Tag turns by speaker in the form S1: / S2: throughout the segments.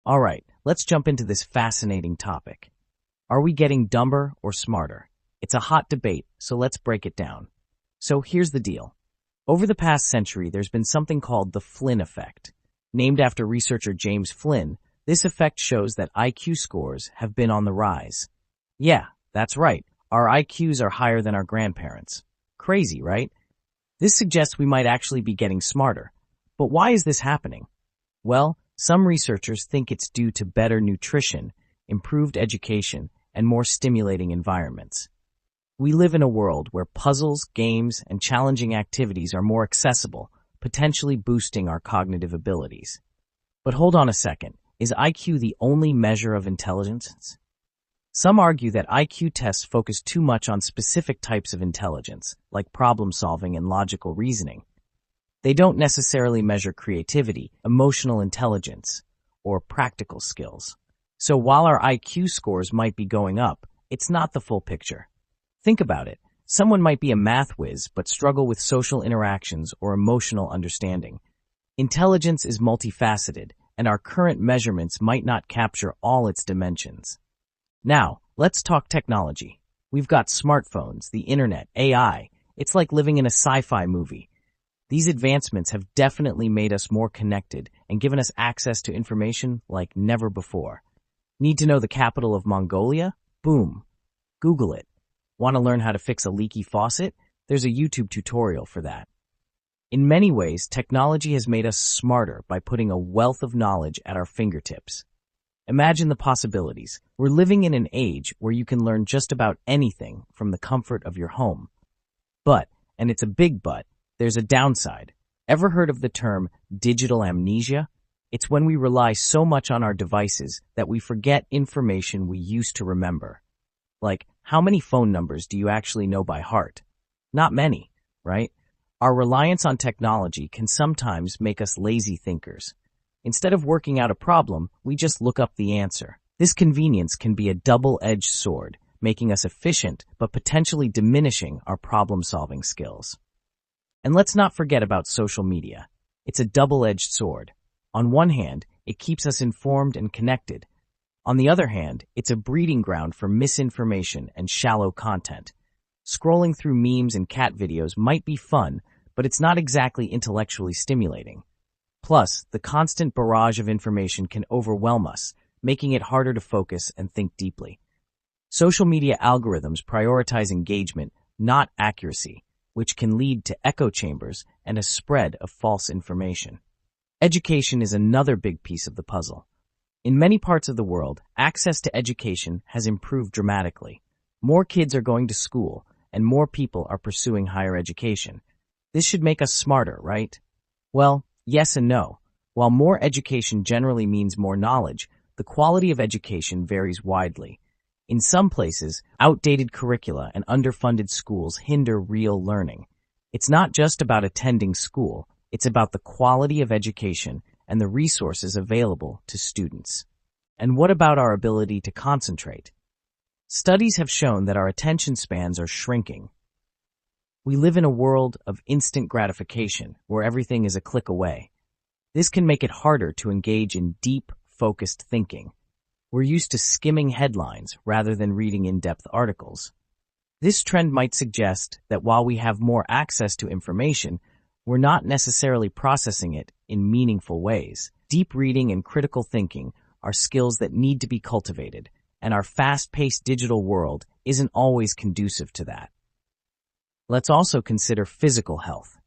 S1: All right, let's jump into this fascinating topic. Are we getting dumber or smarter? It's a hot debate, so let's break it down. So here's the deal. Over the past century, there's been something called the Flynn effect. Named after researcher James Flynn, this effect shows that IQ scores have been on the rise. Yeah, that's right. Our IQs are higher than our grandparents. Crazy, right? This suggests we might actually be getting smarter. But why is this happening? Well, some researchers think it's due to better nutrition, improved education, and more stimulating environments. We live in a world where puzzles, games, and challenging activities are more accessible, potentially boosting our cognitive abilities. But hold on a second. Is IQ the only measure of intelligence? Some argue that IQ tests focus too much on specific types of intelligence, like problem solving and logical reasoning. They don't necessarily measure creativity, emotional intelligence, or practical skills. So while our IQ scores might be going up, it's not the full picture. Think about it. Someone might be a math whiz but struggle with social interactions or emotional understanding. Intelligence is multifaceted, and our current measurements might not capture all its dimensions. Now, let's talk technology. We've got smartphones, the internet, AI. It's like living in a sci-fi movie. These advancements have definitely made us more connected and given us access to information like never before. Need to know the capital of Mongolia? Boom. Google it. Want to learn how to fix a leaky faucet? There's a YouTube tutorial for that. In many ways, technology has made us smarter by putting a wealth of knowledge at our fingertips. Imagine the possibilities. We're living in an age where you can learn just about anything from the comfort of your home. But, and it's a big but, there's a downside. Ever heard of the term digital amnesia? It's when we rely so much on our devices that we forget information we used to remember. Like, how many phone numbers do you actually know by heart? Not many, right? Our reliance on technology can sometimes make us lazy thinkers. Instead of working out a problem, we just look up the answer. This convenience can be a double-edged sword, making us efficient but potentially diminishing our problem-solving skills. And let's not forget about social media. It's a double-edged sword. On one hand, it keeps us informed and connected. On the other hand, it's a breeding ground for misinformation and shallow content. Scrolling through memes and cat videos might be fun, but it's not exactly intellectually stimulating. Plus, the constant barrage of information can overwhelm us, making it harder to focus and think deeply. Social media algorithms prioritize engagement, not accuracy, which can lead to echo chambers and a spread of false information. Education is another big piece of the puzzle. In many parts of the world, access to education has improved dramatically. More kids are going to school, and more people are pursuing higher education. This should make us smarter, right? Well, yes and no. While more education generally means more knowledge, the quality of education varies widely. In some places, outdated curricula and underfunded schools hinder real learning. It's not just about attending school, it's about the quality of education and the resources available to students. And what about our ability to concentrate? Studies have shown that our attention spans are shrinking. We live in a world of instant gratification where everything is a click away. This can make it harder to engage in deep, focused thinking. We're used to skimming headlines rather than reading in-depth articles. This trend might suggest that while we have more access to information, we're not necessarily processing it in meaningful ways. Deep reading and critical thinking are skills that need to be cultivated, and our fast-paced digital world isn't always conducive to that. Let's also consider physical health.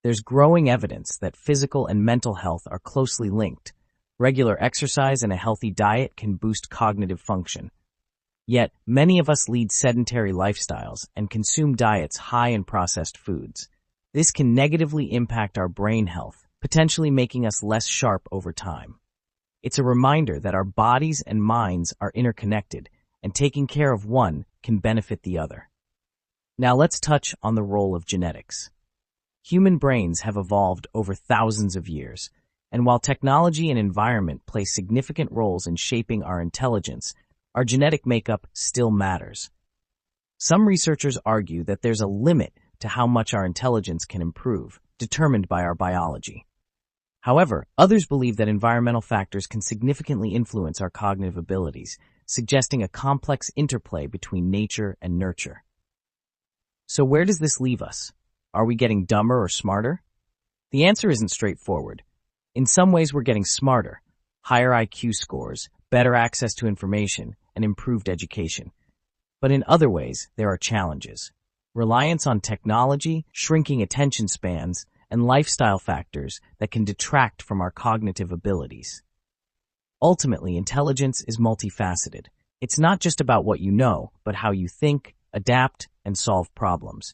S1: There's growing evidence that physical and mental health are closely linked. Regular exercise and a healthy diet can boost cognitive function. Yet, many of us lead sedentary lifestyles and consume diets high in processed foods. This can negatively impact our brain health, potentially making us less sharp over time. It's a reminder that our bodies and minds are interconnected, and taking care of one can benefit the other. Now let's touch on the role of genetics. Human brains have evolved over thousands of years, and while technology and environment play significant roles in shaping our intelligence, our genetic makeup still matters. Some researchers argue that there's a limit to how much our intelligence can improve, determined by our biology. However, others believe that environmental factors can significantly influence our cognitive abilities, suggesting a complex interplay between nature and nurture. So where does this leave us? Are we getting dumber or smarter? The answer isn't straightforward. In some ways, we're getting smarter, higher IQ scores, better access to information, and improved education. But in other ways, there are challenges. Reliance on technology, shrinking attention spans, and lifestyle factors that can detract from our cognitive abilities. Ultimately, intelligence is multifaceted. It's not just about what you know, but how you think, adapt, and solve problems.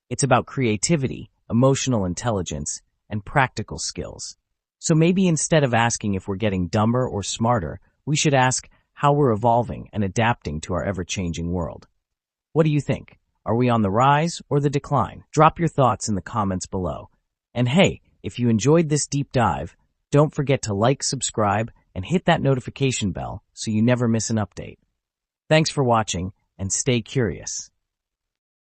S1: It's about creativity, emotional intelligence, and practical skills. So maybe instead of asking if we're getting dumber or smarter, we should ask how we're evolving and adapting to our ever-changing world. What do you think? Are we on the rise or the decline? Drop your thoughts in the comments below. And hey, if you enjoyed this deep dive, don't forget to like, subscribe, and hit that notification bell so you never miss an update. Thanks for watching, and stay curious.